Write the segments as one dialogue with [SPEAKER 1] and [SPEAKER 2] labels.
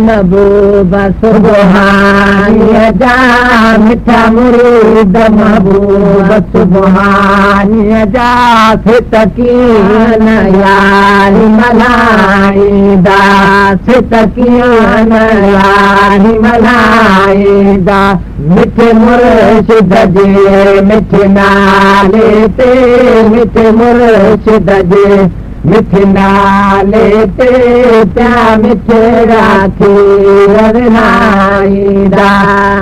[SPEAKER 1] महबूब सुभानीअ जा मिठा मुरीद महबूब सुभानीअ जा सित कीअं न यारी मल्हाईंदा सित कीअं न यारी मल्हाईंदा मिठे मुर्शिद जे मिठे नाले ते मिठे मुर्शिद जे मिठे नाले ते प्या मिठड़ा खीर विरहाईंदा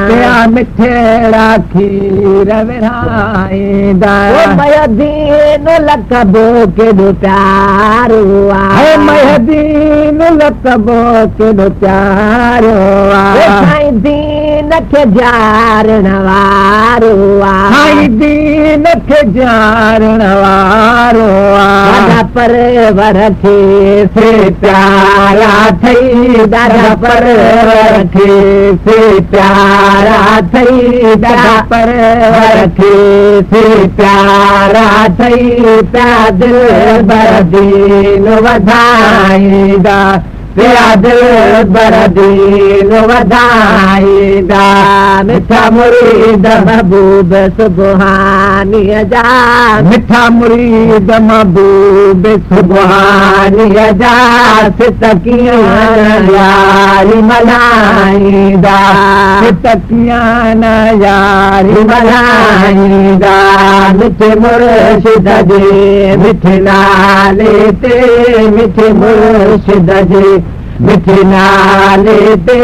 [SPEAKER 1] प्या मिठड़ा खीर विरहाईंदा मयदीन लक़बो केॾो प्यारो आहे मयदीन लक़बो केॾो प्यारो आहे साईं दीन खे ॼाणण वारो आहे साईं दीन खे ॼाणण वारो आहे परवर खे से प्यारा थई दादा परवर खे से प्यारा थई दादा परवर खे से प्यारा थई प्या दिल भर दीन वधाईंदा प्या दिल भर दीन वधाईंदा मिठा मुरीद महबूब सुभानीअ जा मिठा मुरीद महबूब सुभानीअ जा सित कीअं यारी मल्हाईंदा सित कीअं न यारी मल्हाईंदा मिठे मुर्शिद जे मिठे नाले ते मिठे मुर्शिद जे मिठे नाले ते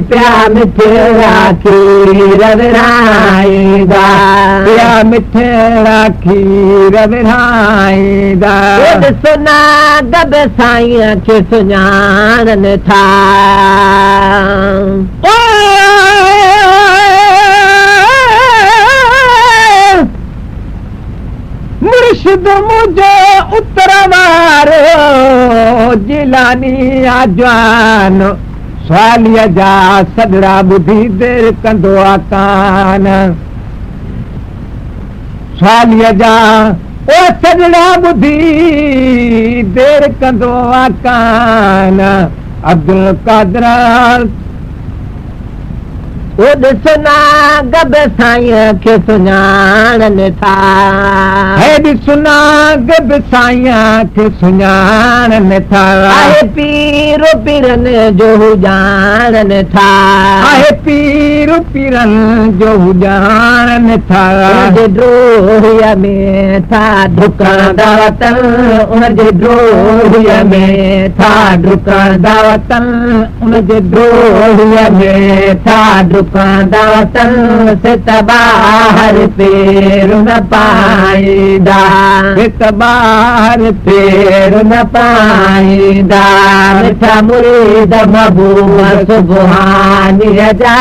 [SPEAKER 1] प्या मिठड़ा खीर विरहाईंदा प्या मिठड़ा खीर विरहाईंदा सुना गब साईं खे सुञाणनि था मुर्शिद मुझे उतर वारो जिलानी आजवान स्वालीअ जा सगड़ा ॿुधी देर कंदो आहे कान स्वालीअ जा ओ सगड़ा ॿुधी देर कंदो आहे कान अब्दुल कादर ॾिसना गब साईं खे सुञाणनि था ॾिसना गब साईं खे सुञाणनि था आहे पीर पीरनि जो ॼाणनि था आहे पीर पीरनि जो ॼाणनि था ड्रोहीअ में था डुकंदा वतन उनजे ड्रोहीअ में था डुकंदा वतन उनजे ड्रोहीअ में था डुकंदा वतन सित ॿाहिर पेर न पाईंदा सित ॿाहिर पेर न पाईंदा मिठा मुरीद महबूब सुभानीअ जा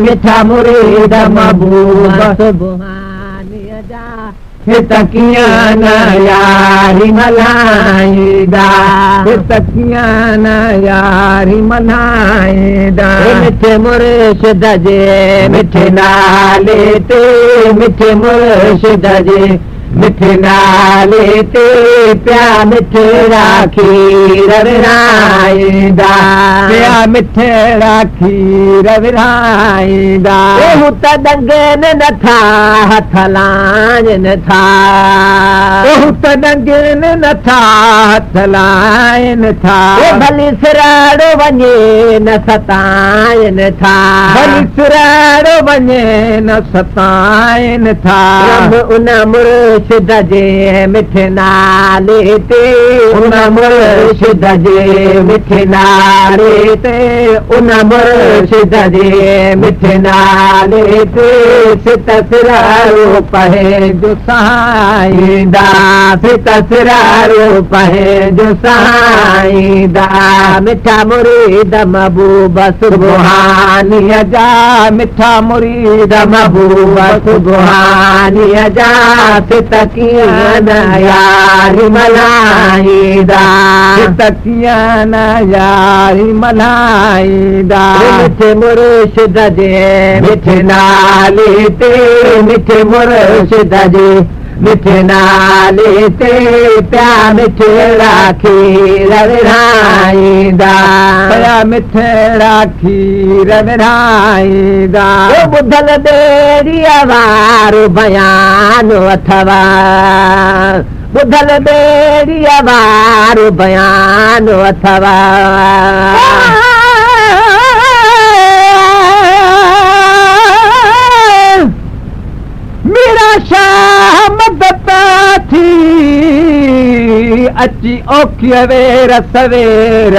[SPEAKER 1] मिठा मुरीद महबूब सुभानीअ जा सित कीअं न यारी मल्हाईंदा सित कीअं न यारी मल्हाईंदा मिठे मुर्शिद जे मिठे नाले ते मिठे मुर्शिद जे मिठे नाले ते प्या मिठड़ा खीर विरहाईंदा प्या मिठड़ा खीर विरहाईंदा हू त डंगनि नथा हथ लाइनि था हू त डंगनि नथा हथ लाइनि था भली सिराड़ो वञे न सताइनि था भली सिराड़ो वञे न सताइनि था उन मुर्शिद जे मिठे नाले ते उन मुर्शिद जे मिठे नाले ते उन मुर्शिद जे मिठे नाले ते सित सिरारो पहे जो साईंदा सित सिरारो पहे जो साईंदा मिठा मुरीद महबूब सुभानीअ जा मिठा मुरीद महबूब सुभानीअ जा सित कीअं न यारी मल्हाईंदा सित कीअं न यारी मल्हाईंदा मिठे मुर्शिद जे मिठे नाले ते मिठे मुर्शिद जे मिठे नाले ते पिया मिठड़ा खीर विराईंदा पिया मिठड़ा खीर विराईंदा ॿुधल ॿेड़ीअ वारो बयान अथव ॿुधल ॿेड़ीअ वारो बयान अथव मेरा शाह मदद थी अची औखीअ वेर सवेर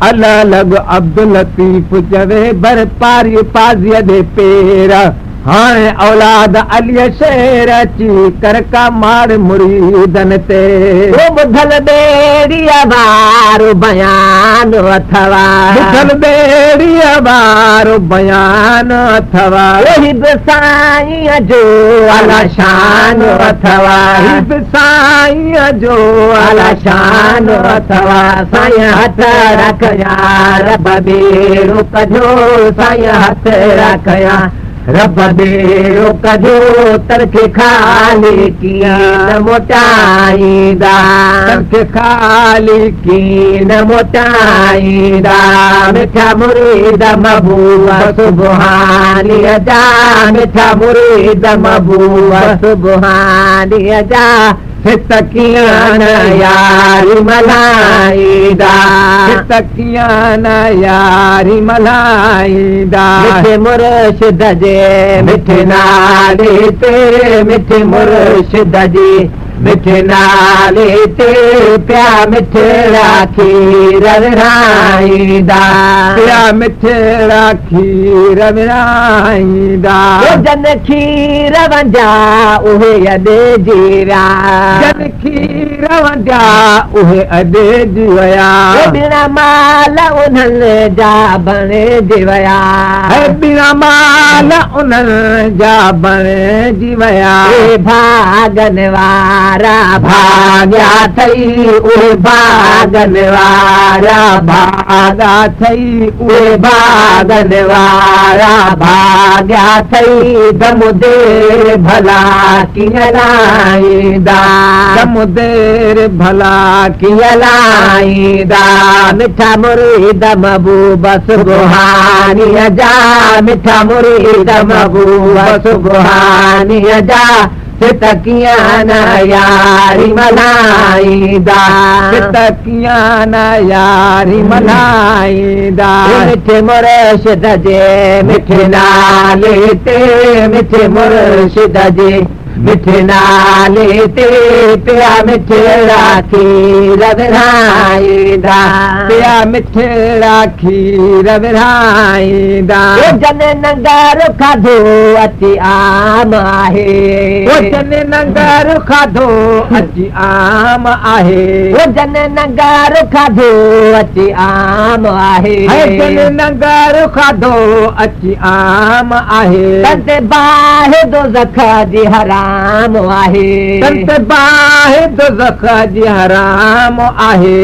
[SPEAKER 1] अला लॻ अब्दुल लतीफ़ चवे बर पारी पाज़ीअ दे पेर हाणे औलाद अलीअ शेर अची करका मार मुरीदन ते ॿुधल ॿेड़ीअ वारो बयान अथव ॿुधल ॿेड़ीअ वारो बयान अथव साईं जो अला शान अथव साईं जो अला शान अथव साईं हथ रख यार बेड़ो कजो साईं हथ रख यार रब बेड़ो कजो तरखे खाली कीअं न मोटाईंदा तरखे खाली कीअं न मोटाईंदा मिठा मुरीद महबूबा सुबहानीअ जा मिठा मुरीद महबूबा सुबहानीअ जा हित कीअं न यारी मल्हाईंदा हित कीअं न यारी मल्हाईंदा मिठे मुर्शिद जे मिठे नाले ते मिठे मुर्शिद जी मिठे नाले ते पिया मिठड़ा खीर विराईंदा पिया मिठड़ा खीर विराईंदा जन खीर वंजा उहे अॾे जी विया जन खीर वंजा उहे अॾे जी विया बिना माल उन्हनि जा बणे जी विया बिना माल उन्हनि जा बणे जी विया भागन वारा भाग्या थई उहे भागन वारा भागा थई उहे भागन वारा भाग्या थई दम देर भला कीअं लाईंदा दम देर भला कीअं लाईंदा मिठा मुरीद महबूबा सुबहानीअ जा मिठा मुरीद महबूबा सुबहानीअ जा हित कीअं न यारी मल्हाईंदा हित कीअं न यारी मल्हाईंदा मिठे मुर्शिद जे मिठे नाले ते मिठे मुर्शिद जे मिठे नाले ते पिया मिठड़ा खीर विराईंदा पिया मिठड़ा खीर विराईंदा जन नंगर खाधो अची आम आहे जन नंगर खाधो अची आम आहे जन नंगर खाधो अची आम आहे जन नंगर खाधो अची आम आहे तंहिं बाहि दोज़ख जी हराम आहे संत बाहि दोज़ख जी हराम आहे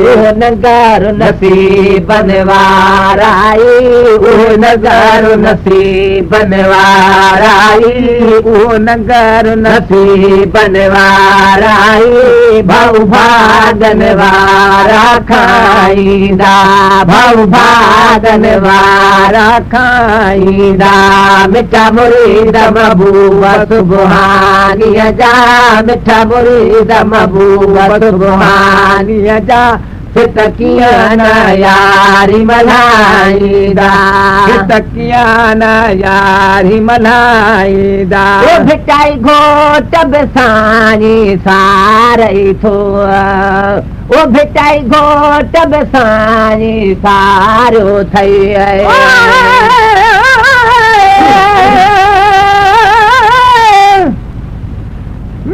[SPEAKER 1] नगर नसीबन वाराई उहो नगर नसीबन वाराई उहो नगर नसीबन वाराई भाऊ भागन वारा खाईंदा भाऊ भागन वारा खाईंदा मिठा मुरीद महबूबा सुबहानीअ जा मिठा मुरीद महबूबा सुबहानीअ जा हित कीअं न यारी मल्हाईंदा हित कीअं न यारी मल्हाईंदा भिटाई घोट बि साणी सारई थो ओ भिटाई घोट बि साणी सारो थई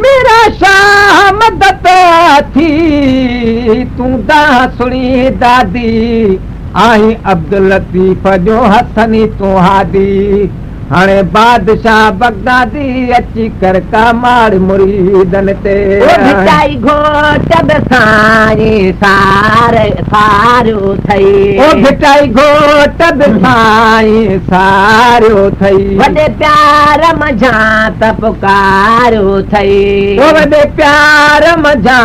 [SPEAKER 1] मेरा शाह मदद थी तूं दाह सुणी दादी आई अब्दुल लतीफ़ जो हसनी तूं हादी हाणे बादशाह बगदादी अची कर का मार मुरीदन ते
[SPEAKER 2] भिटाई घोट साई सारो थई
[SPEAKER 1] भिटाई घोट साई सारो थई
[SPEAKER 2] वॾे प्यार मझा त पुकारो थई
[SPEAKER 1] वॾे प्यार मझा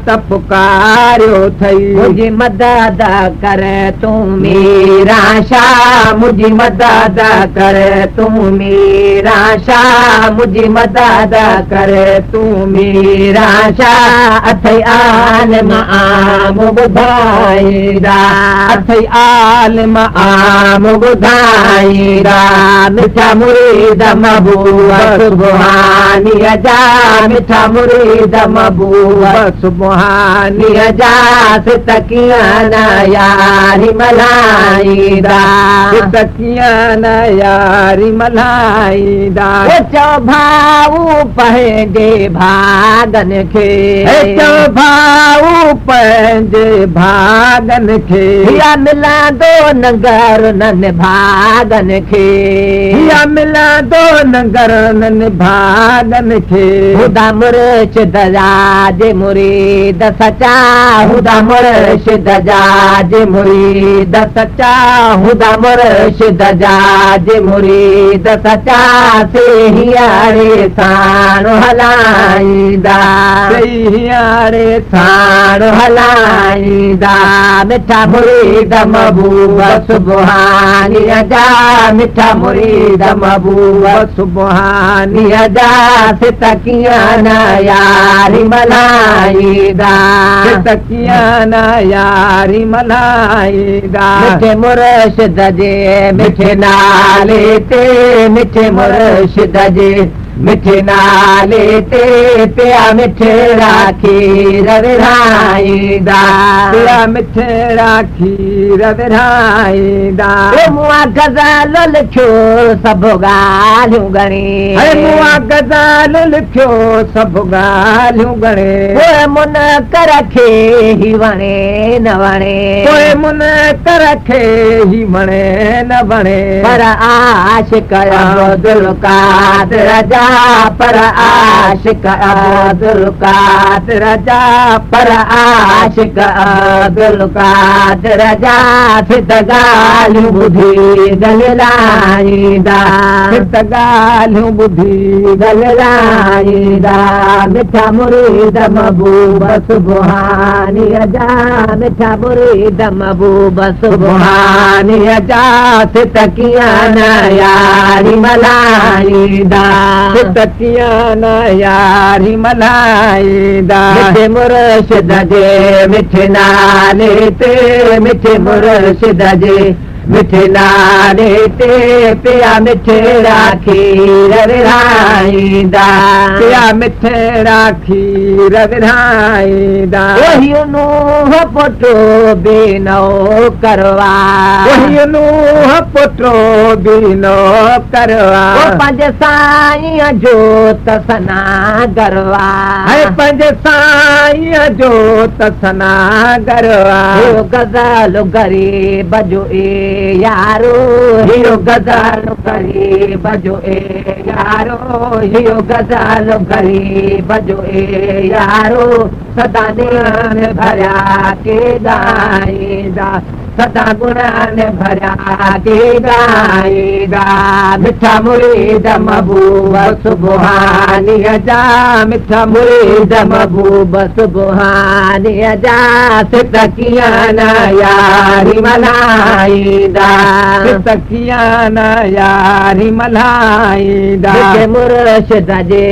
[SPEAKER 1] त पुकारो थई
[SPEAKER 2] मुंहिंजी मदद कर तूं मेरा शाह मुंहिंजी मदद कर तूं मेरा शाह मुंहिंजी मदद कर तूं मेरा शाह अथई आलम आम ॿुधाईंदा अथई आलम आम ॿुधाईंदा मिठा मुरीद महबूब सुभानीअ जा मिठा मुरीद महबूब सुभानीअ जा सित कीअं न यारी मल्हाईंदा सित कीअं न यारी मल्हाईंदा चओ भाऊ पंहिंजे भागन खे चओ भाऊ पंहिंजे भागन खे मिलंदो नगर नन भागन खे मिलंदो नगर नन भागन खे हुदा मुर्शिद जे मुरीद सचा हुदा मुर्शिद जे मुरीद सचा हुदा मुर्शिद जे मुरीद सचा से हियारे साण हलाईंदा हियारे साण हलाईंदा मिठा मुरीद महबूब सुभानीअ जा मिठा मुरीद महबूब सुभानीअ जा सित कीअं न यारी मल्हाईंदा सित कीअं न यारी मल्हाईंदा मिठे मुर्शिद जे मिठे नाले ते मिठे मुर्शिद जे मिठे नाले ते पिया मिठड़ा खीर विराईंदा पिया मिठड़ा खीर विराईंदा मुआ गज़ल लिखियो सभु ॻाल्हियूं ॻणे मुआ गज़ल लिखियो सभु ॻाल्हियूं ॻणे पोइ मुनकर खे ही वणे न वणे पोइ मुनकर खे ही वणे न वणे पर आशिक़ अब्दुल कादिर जा पर आशिक़ अब्दुल कादिर जा पर आशिक़ अब्दुल कादिर जा सित ॻाल्हियूं ॿुधी ॻाल्हाईंदा सित ॻाल्हियूं ॿुधी ॻाल्हाईंदा मिठा मुरीद महबूब सुभानीअ जा मिठा मुरीद महबूब सुभानीअ जा सित कीअं न यारी मल्हाईंदा सित कीअं न यारी मल्हाईंदा मिठे मुर्शिद जे मिठे नाले ते मिठे मुर्शिद जे मिठे नाले ते पिया मिठड़ा खीर विराईंदा पिया मिठड़ा खीर विराईंदा ओही नूह पुटो बीनो करवा ओही नूह पुटो बीनो करवा पंज साईं जो तसना गरवा पंज साईं जो तसना गरवा गज़ल गरीब जो यारो हियो गज़ल गरीब जो यारो हियो गज़ल गरीब जो यारो सदा नेन भरिया के ॻाईंदा सदा गुणन भरिया के ॻाईंदा मिठा मुरीद महबूब सुभानीअ जा मिठा मुरीद महबूब सुभानीअ जा सित कीअं न यारी मल्हाईंदा सित कीअं न यारी मल्हाईंदा मिठे मुर्शिद जे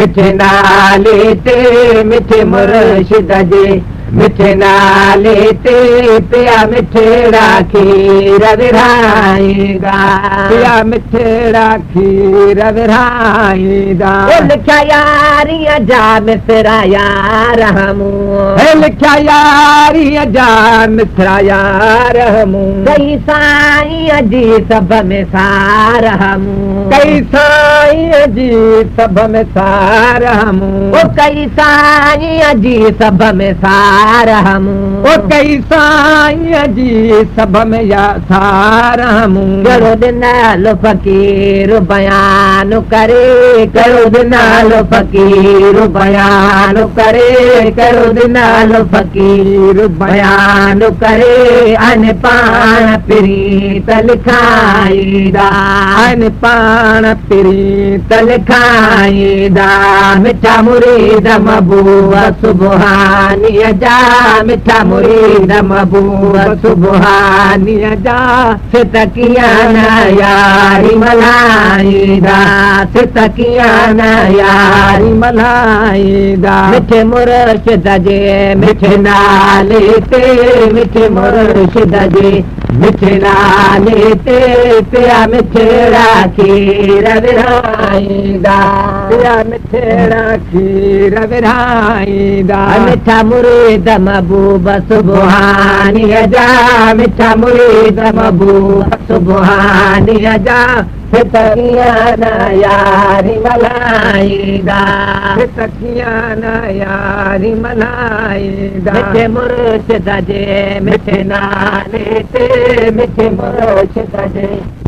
[SPEAKER 2] मिठे नाले ते मिठे मुर्शिद जे मिठे नाले ते पिया मिठड़ा खीर विराईंदा पिया मिठड़ा खीर विराईंदा लिखिया यारीअ जा मिसरा यार हमूं लिखिया यारीअ जा मिसरा यार हमूं कई साईं जी सभ में सार हमूं कई साईं जी सभ में सार हमूं कई साईं जी सभ में सार सारहमूं
[SPEAKER 1] ओ कई साईं जी सभ में या सारहमूं
[SPEAKER 2] कहिड़ो ॾिनल फ़क़ीर बयान करे कहिड़ो ॾिनल फ़क़ीर बयान करे कहिड़ो ॾिनल फ़क़ीर बयान करे अन पाण प्रीत लिखाईंदा
[SPEAKER 1] अन पाण प्रीत
[SPEAKER 2] लिखाईंदा मिठा मुरीद महबूब सुबहानीअ जा मिठा मुरीद महबूब सुबहानीअ जा सित कीअं न यारी मल्हाईंदा सित कीअं न यारी
[SPEAKER 1] मल्हाईंदा
[SPEAKER 2] मिठे मुर्शिद जे मिठे नाले ते मिठे मुर्शिद जे मिठे नाले ते पिया मिठड़ा खीर विरहाईंदा
[SPEAKER 1] पिया मिठड़ा खीर विरहाईंदा
[SPEAKER 2] मिठा मुरीद महबूब सुबहानीअ जा मिठा मुरीद महबूब सुबहानीअ जा सित कीअं न यारी मल्हाईंदा
[SPEAKER 1] सित कीअं न यारी मल्हाईंदा
[SPEAKER 2] मिठे मुर्शिद जे मिठे नाले ते मिठे मुर्शिद जे